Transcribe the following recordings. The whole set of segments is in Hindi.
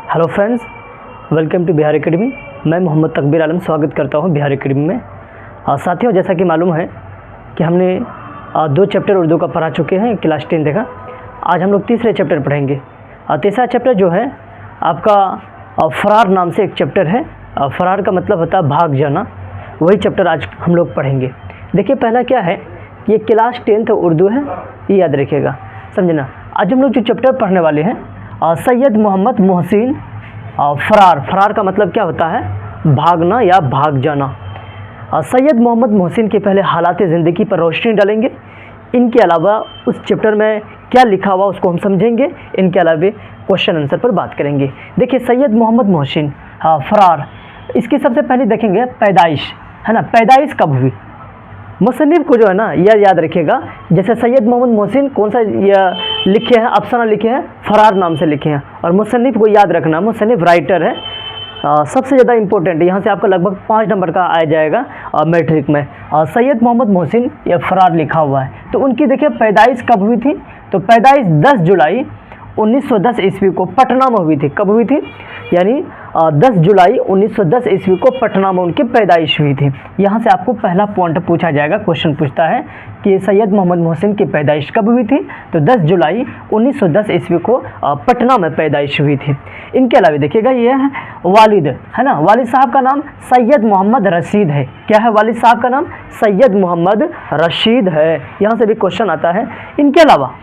Hello friends, welcome to Bihar academy. मैं मोहम्मद तकबीर आलम स्वागत करता हूं बिहार एकेडमी में। साथियों, जैसा कि मालूम है कि हमने 2 चैप्टर उर्दू का पढ़ा चुके हैं, क्लास 10 देखा। आज हम लोग तीसरे चैप्टर पढ़ेंगे। तीसरा चैप्टर जो है आपका फ़रार नाम से एक चैप्टर है। फ़रार का मतलब होता है भाग जाना। वही चैप्टर आज हम लोग पढ़ेंगे। देखिए, पहला क्या है, ये क्लास 10th उर्दू है, ये याद रखिएगा, समझना। आज हम लोग जो चैप्टर पढ़ने वाले हैं सैयद मोहम्मद मोहसिन फ़रार। फ़रार का मतलब क्या होता है, भागना या भाग जाना। सैयद मोहम्मद मोहसिन के पहले हालात ज़िंदगी पर रोशनी डालेंगे। इनके अलावा उस चैप्टर में क्या लिखा हुआ उसको हम समझेंगे। इनके अलावा क्वेश्चन आंसर पर बात करेंगे। देखिए, सैयद मोहम्मद मोहसिन फ़रार, इसकी सबसे पहले देखेंगे पैदाइश, है ना। पैदाइश कब हुई, मुसन्निफ़ को जो है ना यह याद रखिएगा। जैसे सैयद मोहम्मद मोहसिन कौन सा लिखे हैं, अफसाना लिखे हैं, फ़रार नाम से लिखे हैं। और मुसन्निफ़ को याद रखना, मुसन्निफ़ राइटर है। सबसे ज़्यादा इंपॉर्टेंट है, यहाँ से आपका लगभग 5 नंबर का आ जाएगा मैट्रिक में। सैयद मोहम्मद मोहसिन या फ़रार लिखा हुआ है। तो उनकी देखिए पैदाइश कब हुई थी, तो पैदाइश 10 जुलाई 1910 ईस्वी को पटना में हुई थी। कब हुई थी, यानी 10 जुलाई 1910 ईस्वी को पटना में उनकी पैदाइश हुई थी। यहाँ से आपको पहला पॉइंट पूछा जाएगा। क्वेश्चन पूछता है कि सैयद मोहम्मद मोहसिन की पैदाइश कब हुई थी, तो 10 जुलाई 1910 ईस्वी को पटना में पैदाइश हुई थी। इनके अलावा देखिएगा, ये है वालिद, है ना। वालिद साहब का नाम सैयद मोहम्मद रशीद है। क्या है वालिद साहब का नाम, सैयद मोहम्मद रशीद है। यहाँ से भी क्वेश्चन आता है। इनके अलावा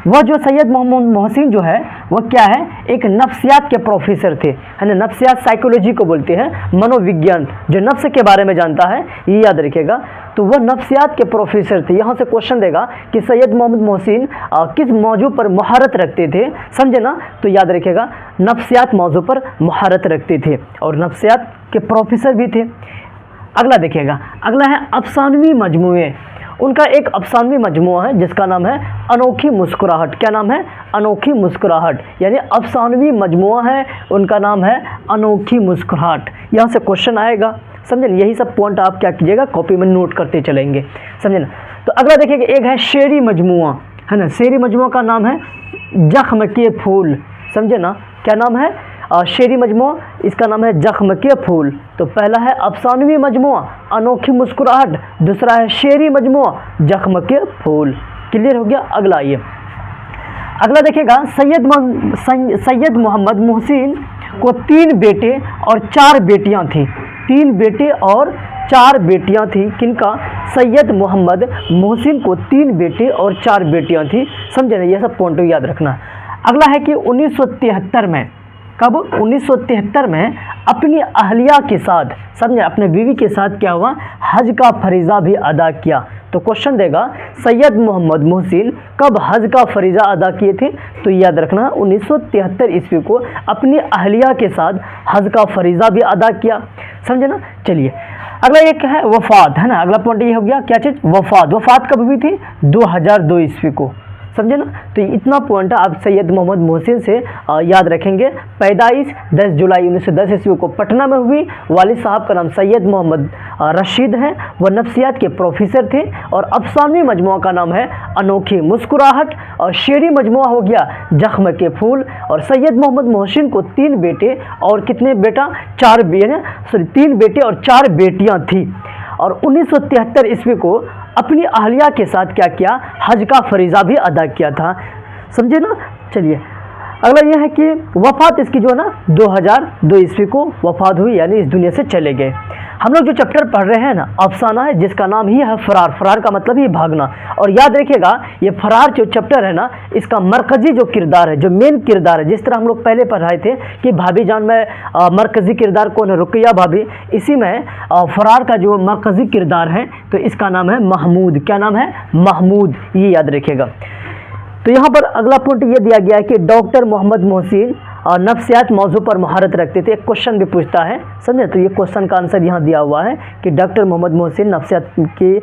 वह जो सैयद मोहम्मद मोहसिन जो है वह क्या है, एक नफ्सियात के प्रोफेसर थे, है ना। नफ्सियात साइकोलॉजी को बोलते हैं, मनोविज्ञान, जो नफ्स के बारे में जानता है, ये याद रखिएगा। तो वह नफ्सियात के प्रोफेसर थे। यहाँ से क्वेश्चन देगा कि सैयद मोहम्मद मोहसिन किस मौजू पर महारत रखते थे, समझे ना। तो याद रखिएगा, नफ्सियात मौजू पर महारत रखते थे और नफ्सियात के प्रोफेसर भी थे। अगला देखिएगा, अगला है अफसानवी मजमूए। उनका एक अफसानवी मजमुआ है जिसका नाम है अनोखी मुस्कुराहट। क्या नाम है, अनोखी मुस्कुराहट, यानी अफसानवी मजमुआ है, उनका नाम है अनोखी मुस्कुराहट। यहाँ से क्वेश्चन आएगा, समझे ना। यही सब पॉइंट आप क्या कीजिएगा, कॉपी में नोट करते चलेंगे, समझे ना। तो अगला देखिएगा, एक है शेरी मजमुआ, है ना। शेरी मजमुआ का नाम है जख्म के फूल, समझे ना। क्या नाम है, शेरी मजमुआ, इसका नाम है जख्म के फूल। तो पहला है अफसानवी मजमुआ अनोखी मुस्कुराहट, दूसरा है शेरी मजमुआ जख्म के फूल। क्लियर हो गया। अगला आइए, अगला देखिएगा, सैयद मोहम्मद मोहसिन को 3 बेटे और 4 बेटियां थी। 3 बेटे और 4 बेटियां थी। किनका, सैयद मोहम्मद मोहसिन को 3 बेटे और 4 बेटियां थी, समझे ना। यह सब पॉइंट याद रखना। अगला है कि 1973 में, कब, 1973 में अपनी अहलिया के साथ, समझे, अपने बीवी के साथ क्या हुआ, हज का फरीज़ा भी अदा किया। तो क्वेश्चन देगा सैयद मोहम्मद मोहसिन कब हज का फरीज़ा अदा किए थे, तो याद रखना 1973 ईस्वी को अपनी अहलिया के साथ हज का फरीज़ा भी अदा किया, समझे ना। चलिए, अगला एक है वफ़ात, है ना। अगला पॉइंट ये हो गया, क्या चीज़, वफ़ात। वफ़ात कब हुई थी, 2002 ईस्वी को, समझे ना। तो इतना पॉइंट आप सैयद मोहम्मद मोहसिन से याद रखेंगे। पैदाइश 10 जुलाई 1910 ईस्वी को पटना में हुई। वालिद साहब का नाम सैयद मोहम्मद रशीद है, वह नफ्सियात के प्रोफेसर थे। और अफसानवी मजमुआ का नाम है अनोखी मुस्कुराहट। और शेरी मजमुआ हो गया जख्म के फूल। और सैयद मोहम्मद मोहसिन को 3 बेटे और कितने बेटा, 4 सॉरी 3 बेटे और 4 बेटियां थी। और 1973 ईस्वी को अपनी अहलिया के साथ क्या किया, हज का फरीज़ा भी अदा किया था, समझे ना। चलिए, अगला यह है कि वफ़ात इसकी जो है ना 2002 ईस्वी को वफ़ात हुई, यानी इस दुनिया से चले गए। हम लोग जो चैप्टर पढ़ रहे हैं ना, अफसाना है जिसका नाम ही है फ़रार। फ़रार का मतलब ही भागना। और याद रखिएगा, ये फ़रार जो चैप्टर है ना, इसका मरकज़ी जो किरदार है, जो मेन किरदार है, जिस तरह हम लोग पहले पढ़ाए थे कि भाभी जान में मरकज़ी किरदार कौन है, रुक़ैया भाभी, इसी में फ़रार का जो मरकज़ी किरदार है, तो इसका नाम है महमूद। क्या नाम है, महमूद, ये याद रखिएगा। तो यहाँ पर अगला पॉइंट ये दिया गया है कि डॉक्टर मोहम्मद मोहसिन नफ्सियात मौजू पर महारत रखते थे। एक क्वेश्चन भी पूछता है, समझे। तो ये क्वेश्चन का आंसर यहाँ दिया हुआ है कि डॉक्टर मोहम्मद मोहसिन नफ्सियात के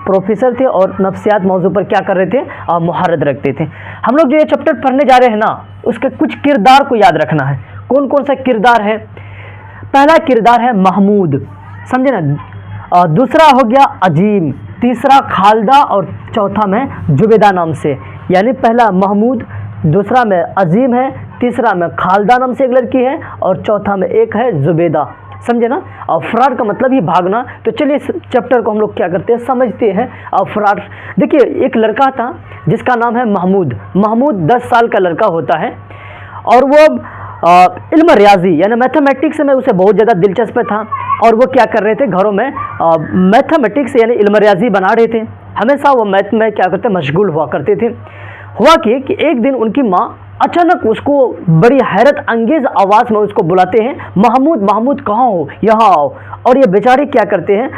प्रोफेसर थे और नफ्सियात मौजू पर क्या कर रहे थे, महारत रखते थे। हम लोग जो ये चैप्टर पढ़ने जा रहे हैं ना, उसके कुछ किरदार को याद रखना है। कौन कौन सा किरदार है, पहला किरदार है महमूद, समझे ना। दूसरा हो गया अजीम, तीसरा खालदा और चौथा में जुबेदा नाम से। यानी पहला महमूद, दूसरा में अजीम है, तीसरा में खालदा नाम से एक लड़की है, और चौथा में एक है जुबैदा। समझे ना। और फरार का मतलब ही भागना। तो चलिए इस चैप्टर को हम लोग क्या करते हैं, समझते हैं। और फरार, देखिए एक लड़का था जिसका नाम है महमूद। महमूद 10 साल का लड़का होता है, और वो इल्म रियाजी यानी मैथमेटिक्स में उसे बहुत ज़्यादा दिलचस्प था। और वो क्या कर रहे थे, घरों में मैथमेटिक्स यानी इल्म रियाजी बना रहे थे। हमेशा वो मैथ में क्या करते, मशगूल हुआ करते थे। हुआ कि एक दिन उनकी माँ अचानक उसको बड़ी हैरत अंगेज आवाज़ में उसको बुलाते हैं, महमूद महमूद कहाँ हो, यहाँ आओ। और ये बेचारे क्या करते हैं,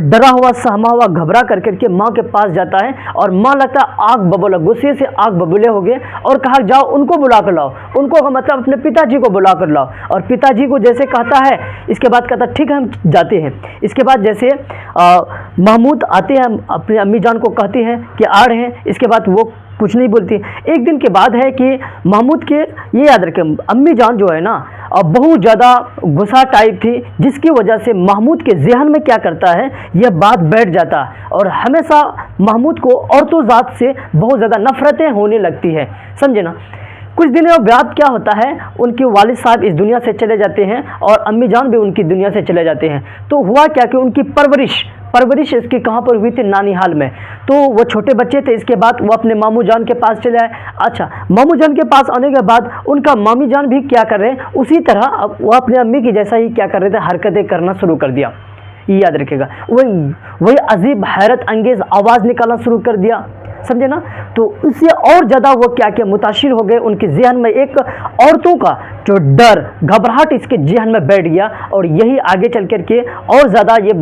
डरा हुआ सहमा हुआ घबरा कर करके माँ के पास जाता है, और माँ लगता है आग बबूला, गुस्से से आग बबूले हो गए, और कहा जाओ उनको बुला कर लाओ। उनको का मतलब अपने पिताजी को बुला कर लाओ। और पिताजी को जैसे कहता है, इसके बाद कहता ठीक है हम जाते हैं। इसके बाद जैसे महमूद आते हैं, अपनी अम्मी जान को कहते हैं कि आ रहे हैं। इसके बाद वो कुछ नहीं बोलती। एक दिन के बाद है कि महमूद के, ये याद रखें, अम्मी जान जो है ना बहुत ज़्यादा गुस्सा टाइप थी, जिसकी वजह से महमूद के जहन में क्या करता है, यह बात बैठ जाता है, और हमेशा महमूद को औरतों ज़ात से बहुत ज़्यादा नफरतें होने लगती है। समझे ना। कुछ दिनों बाद क्या होता है, उनके वालिद साहब इस दुनिया से चले जाते हैं, और अम्मी जान भी उनकी दुनिया से चले जाते हैं। तो हुआ क्या कि उनकी परवरिश इसकी कहाँ पर हुई थी, नानीहाल में। तो वो छोटे बच्चे थे। इसके बाद वो अपने मामू जान के पास चले आए। अच्छा, मामू जान के पास आने के बाद उनका मामी जान भी क्या कर रहे हैं, उसी तरह अब वो अपने अम्मी की जैसा ही क्या कर रहे थे, हरकतें करना शुरू कर दिया। ये याद रखिएगा, वही अजीब हैरत अंगेज आवाज़ निकालना शुरू कर दिया। समझे ना। तो इससे और ज़्यादा वो क्या मुतासिर हो गए। उनके जहन में एक औरतों का जो डर, घबराहट इसके जहन में बैठ गया, और यही आगे चल कर के और ज़्यादा ये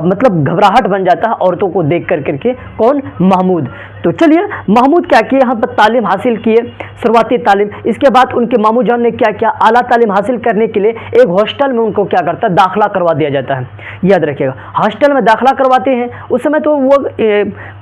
मतलब घबराहट बन जाता है औरतों को देख कर करके। कौन, महमूद। तो चलिए महमूद क्या किए, यहाँ पर तालीम हासिल किए, शुरुआती तालीम। इसके बाद उनके मामू जान ने क्या किया, आला तालीम हासिल करने के लिए एक हॉस्टल में उनको क्या करता है, दाखिला करवा दिया जाता है। याद रखिएगा, हॉस्टल में दाखिला करवाते हैं। उस समय तो वो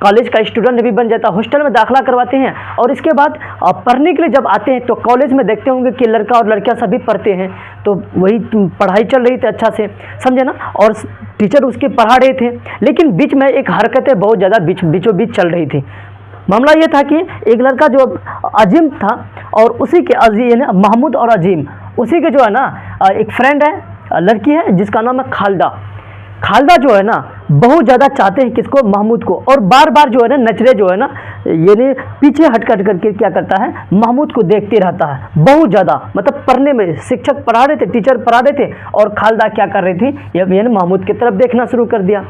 कॉलेज का स्टूडेंट भी बन जाता है। हॉस्टल में दाखिला करवाते हैं, और इसके बाद पढ़ने के लिए जब आते हैं तो कॉलेज में देखते होंगे कि लड़का और लड़कियां सभी पढ़ते हैं। तो वही पढ़ाई चल रही थी अच्छा से, समझे ना, और टीचर उसके पढ़ा रहे थे। लेकिन बीच में एक हरकतें बहुत ज़्यादा बीचों बीच चल रही थी। मामला ये था कि एक लड़का जो अजीम था, और उसी के अजीम, महमूद और अजीम, उसी के जो है ना एक फ्रेंड है, लड़की है जिसका नाम है खालदा। खालदा जो है ना बहुत ज़्यादा चाहते हैं किसको, महमूद को, और बार बार जो है ना नचरे जो है ना, यानी पीछे हट करके क्या करता है, महमूद को देखते रहता है बहुत ज़्यादा। मतलब पढ़ने में शिक्षक पढ़ा रहे थे, टीचर पढ़ा रहे थे, और खालदा क्या कर रही थी, यानी महमूद की तरफ देखना शुरू कर दिया।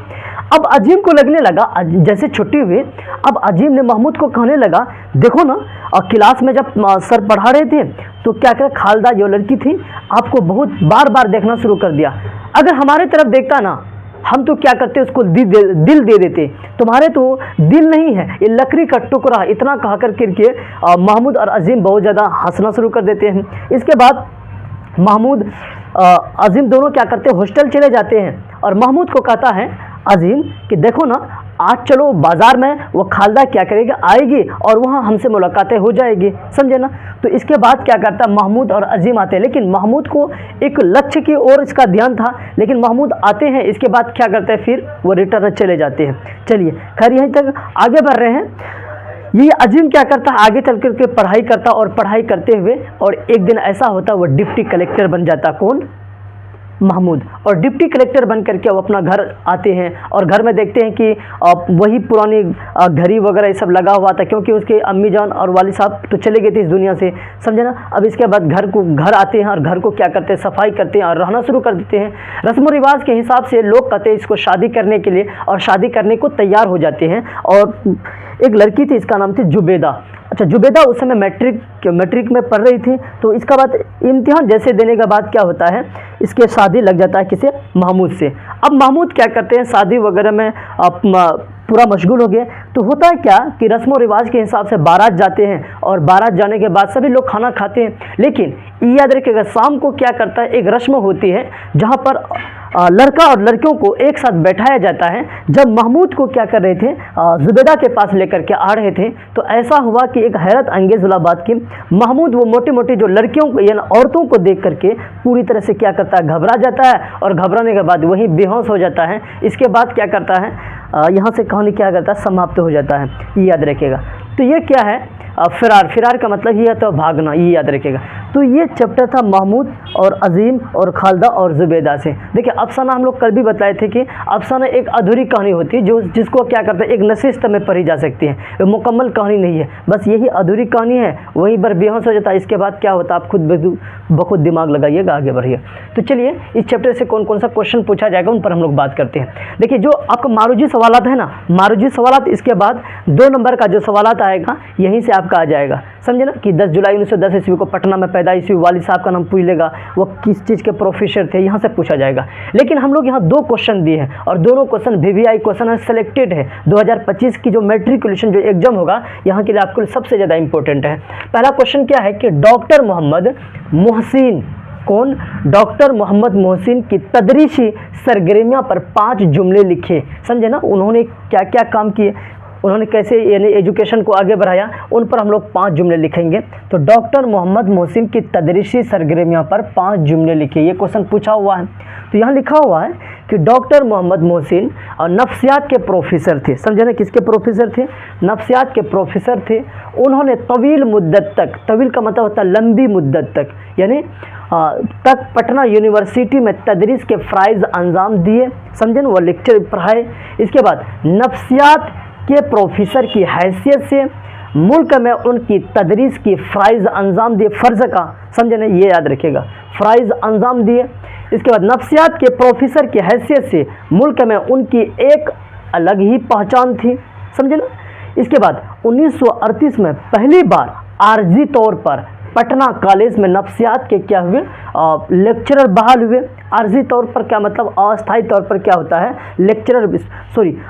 अब अजीम को लगने लगा, जैसे छुट्टी हुई, अब अजीम ने महमूद को कहने लगा, देखो ना, और क्लास में जब सर पढ़ा रहे थे तो क्या करे, खालदा जो लड़की थी आपको बहुत बार बार देखना शुरू कर दिया। अगर हमारे तरफ देखता ना, हम तो क्या करते, उसको दिल दे देते। तुम्हारे तो दिल नहीं है, ये लकड़ी का टुकड़ा। इतना कहा करके महमूद और अजीम बहुत ज़्यादा हंसना शुरू कर देते हैं। इसके बाद महमूद अजीम दोनों क्या करते हैं, हॉस्टल चले जाते हैं, और महमूद को कहता है अजीम कि देखो ना, आज चलो बाज़ार में, वो खालदा क्या करेगी, आएगी और वहाँ हमसे मुलाकातें हो जाएगी। समझे ना। तो इसके बाद क्या करता, महमूद और अजीम आते हैं, लेकिन महमूद को एक लक्ष्य की ओर इसका ध्यान था। लेकिन महमूद आते हैं, इसके बाद क्या करते हैं, फिर वो रिटर्न चले जाते हैं। चलिए खैर, यहीं तक आगे बढ़ रहे हैं। ये अजीम क्या करता है, आगे चल कर के पढ़ाई करता, और पढ़ाई करते हुए और एक दिन ऐसा होता वो डिप्टी कलेक्टर बन जाता। कौन, महमूद। और डिप्टी कलेक्टर बन करके वो अपना घर आते हैं, और घर में देखते हैं कि वही पुरानी घड़ी वगैरह ये सब लगा हुआ था, क्योंकि उसके अम्मी जान और वालिद साहब तो चले गए थे इस दुनिया से। समझे ना। अब इसके बाद घर आते हैं, और घर को क्या करते हैं, सफाई करते हैं और रहना शुरू कर देते हैं। रस्म रिवाज के हिसाब से लोग कहते हैं इसको शादी करने के लिए, और शादी करने को तैयार हो जाते हैं। और एक लड़की थी, इसका नाम थी जुबैदा। अच्छा, जुबैदा उस समय मैट्रिक में पढ़ रही थी। तो इसका बाद इम्तिहान जैसे देने के बाद क्या होता है, इसके शादी लग जाता है किसे, महमूद से। अब महमूद क्या करते हैं, शादी वगैरह में पूरा मशगूल हो गए। तो होता है क्या कि रस्म और रिवाज के हिसाब से बारात जाते हैं, और बारात जाने के बाद सभी लोग खाना खाते हैं। लेकिन याद रखिएगा, शाम को क्या करता है, एक रस्म होती है जहाँ पर लड़का और लड़कियों को एक साथ बैठाया जाता है। जब महमूद को क्या कर रहे थे, जुबैदा के पास लेकर के आ रहे थे, तो ऐसा हुआ कि एक हैरत अंगेज वाला बात की, महमूद वो मोटी मोटी जो लड़कियों को यानी औरतों को देख करके पूरी तरह से क्या करता है, घबरा जाता है, और घबराने के बाद वहीं बेहोश हो जाता है। इसके बाद क्या करता है, यहाँ से कहानी क्या करता है, समाप्त हो जाता है। ये याद रखिएगा। तो ये क्या है, फ़िरार। फ़िरार का मतलब ये है तो भागना, ये याद रखिएगा। तो ये चैप्टर था महमूद और अजीम और खालदा और जुबैदा से। देखिए अफसाना हम लोग कल भी बताए थे कि अफसाना एक अधूरी कहानी होती है जो जिसको क्या करते हैं एक नशिस्त में पढ़ी जा सकती है, मुकम्मल कहानी नहीं है, बस यही अधूरी कहानी है, वहीं पर बेहोश हो जाता है। इसके बाद क्या होता है आप खुद बखुद दिमाग लगाइएगा, आगे बढ़िए। तो चलिए इस चैप्टर से कौन कौन सा क्वेश्चन पूछा जाएगा उन पर हम लोग बात करते हैं। देखिए जो आपका मारूजी सवालात है ना, मारूजी सवालात, इसके बाद 2 नंबर का जो सवालात आएगा यहीं से आपका आ जाएगा, समझे ना, कि 10 जुलाई 1910 ईस्वी को पटना में पैदाइश हुई, वालिद साहब का नाम पूछ लेगा, वो किस चीज़ के प्रोफेसर थे, यहाँ से पूछा जाएगा। लेकिन हम लोग यहाँ 2 क्वेश्चन दिए हैं और दोनों क्वेश्चन VVI क्वेश्चन है, सिलेक्टेड है। 2025 की जो मैट्रिकुलेशन जो एग्जाम होगा यहाँ के लिए आपको सबसे ज़्यादा इंपॉर्टेंट है। पहला क्वेश्चन क्या है कि डॉक्टर मोहम्मद मोहसिन, कौन, डॉक्टर मोहम्मद मोहसिन की तदरीसी सरगर्मियाँ पर 5 जुमले लिखे। समझे ना, उन्होंने क्या क्या काम किए, उन्होंने कैसे यानी एजुकेशन को आगे बढ़ाया, उन पर हम लोग 5 जुमले लिखेंगे। तो डॉक्टर मोहम्मद मोहसिन की तदरीसी सरगर्मियाँ पर 5 जुमले लिखे, ये क्वेश्चन पूछा हुआ है। तो यहाँ लिखा हुआ है कि डॉक्टर मोहम्मद मोहसिन और नफ्सियात के प्रोफेसर थे। समझे ना, किसके प्रोफेसर थे, नफ्सियात के प्रोफेसर थे। उन्होंने तवील मुद्दत तक, तवील का मतलब होता है लंबी मुद्दत तक, यानी तक पटना यूनिवर्सिटी में तदरीस के फ़राइज़ अंजाम दिए। समझे ना, वो लेक्चर पढ़ाए। इसके बाद नफ्सियात के प्रोफेसर की हैसियत से मुल्क में उनकी तदरीस की फ़राइज़ अंजाम दिए, फ़र्ज़ का, समझे ना, ये याद रखिएगा, फ़राइज़ अंजाम दिए। इसके बाद नफ्सियात के प्रोफेसर की हैसियत से मुल्क में उनकी एक अलग ही पहचान थी। समझे ना। इसके बाद 1938 में पहली बार आर्जी तौर पर पटना कॉलेज में नफ्सियात के क्या हुए, लेक्चरर बहाल हुए। आर्जी तौर पर क्या मतलब, अस्थायी तौर पर क्या होता है, लेक्चरर,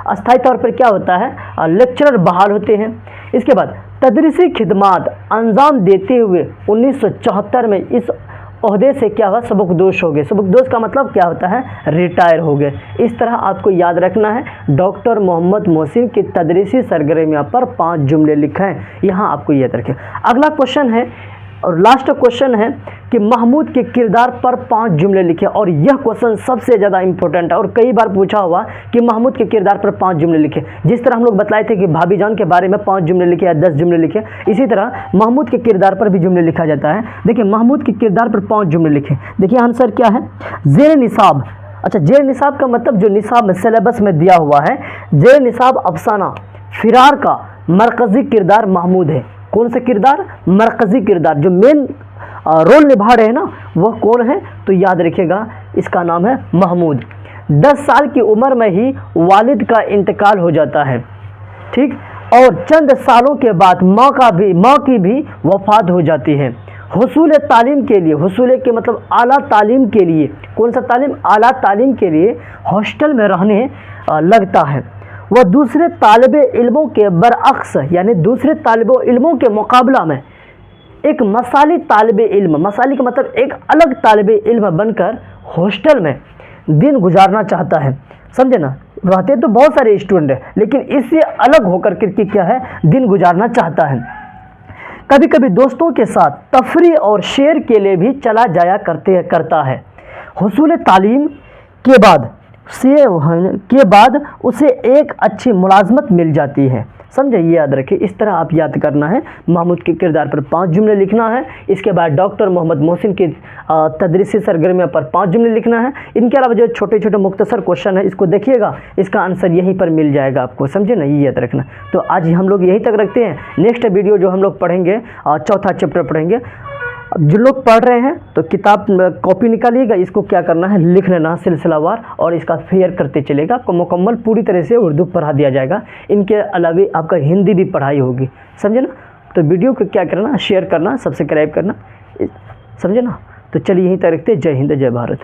अस्थायी तौर पर क्या होता है, लेक्चरर बहाल होते हैं। इसके बाद तदरीसी खिदमात अंजाम देते हुए 1974 में इस ओहदे से क्या हुआ, सबकदोश हो गए। सबकदोश का मतलब क्या होता है, रिटायर हो गए। इस तरह आपको याद रखना है, डॉक्टर मोहम्मद मोहसिन की तदरीसी सरगर्मियाँ पर 5 जुमले लिखे हैं, यहाँ आपको याद रखें। अगला क्वेश्चन है और लास्ट क्वेश्चन है कि महमूद के किरदार पर 5 जुमले लिखे, और यह क्वेश्चन सबसे ज़्यादा इंपॉर्टेंट है और कई बार पूछा हुआ कि महमूद के किरदार पर 5 जुमले लिखे। जिस तरह हम लोग बताए थे कि भाभी जान के बारे में 5 जुमले लिखे या 10 जुमले लिखे, इसी तरह महमूद के किरदार पर भी जुमले लिखा जाता है। देखिए महमूद के किरदार पर 5 जुमले लिखे। देखिए आंसर क्या है, ज़ेर निसाब। अच्छा, ज़ेर निसाब का मतलब जो निसाब में सिलेबस में दिया हुआ है, ज़ेर निसाब अफसाना फ़िरार का मरकज़ी किरदार महमूद है। कौन सा किरदार, मरकज़ी किरदार, जो मेन रोल निभा रहे हैं ना, वह कौन है, तो याद रखिएगा इसका नाम है महमूद। 10 साल की उम्र में ही वालिद का इंतकाल हो जाता है, ठीक, और चंद सालों के बाद माँ की भी वफ़ात हो जाती है। हुसूल तालीम के लिए, हुसूल के मतलब आला तालीम के लिए, कौन सा तालीम, आला तालीम के लिए हॉस्टल में रहने लगता है। वह दूसरे तालिबे इल्मों के बरअक्स, यानी दूसरे तालिबे इल्मों के मुकाबला में एक मसाली तालिबे इल्म, मसाली का मतलब एक अलग तालिबे इल्म बनकर हॉस्टल में दिन गुजारना चाहता है। समझे ना, रहते तो बहुत सारे स्टूडेंट हैं लेकिन इससे अलग होकर के क्या है, दिन गुजारना चाहता है। कभी कभी दोस्तों के साथ तफरी और शेर के लिए भी चला जाया करता है। हुसूल तालीम के बाद उसे एक अच्छी मुलाजमत मिल जाती है। समझे, ये याद रखिए। इस तरह आप याद करना है, महमूद के किरदार पर 5 जुमले लिखना है। इसके बाद डॉक्टर मोहम्मद मोहसिन की तदरीसी सरगर्मियों पर 5 जुमले लिखना है। इनके अलावा जो छोटे छोटे मुख्तसर क्वेश्चन है इसको देखिएगा, इसका आंसर यहीं पर मिल जाएगा आपको। समझे ना, ये याद रखना। तो आज हम लोग यहीं तक रखते हैं। नेक्स्ट वीडियो जो हम लोग पढ़ेंगे, चौथा चैप्टर पढ़ेंगे। जो लोग पढ़ रहे हैं तो किताब कॉपी निकालिएगा, इसको क्या करना है, लिख लेना सिलसिलावार, और इसका फेयर करते चलेगा। आपको मुकम्मल पूरी तरह से उर्दू पढ़ा दिया जाएगा। इनके अलावा आपका हिंदी भी पढ़ाई होगी। समझे ना। तो वीडियो को क्या करना, शेयर करना, सब्सक्राइब करना, समझे ना। तो चलिए यहीं तक रखते हैं। जय हिंद, जय भारत।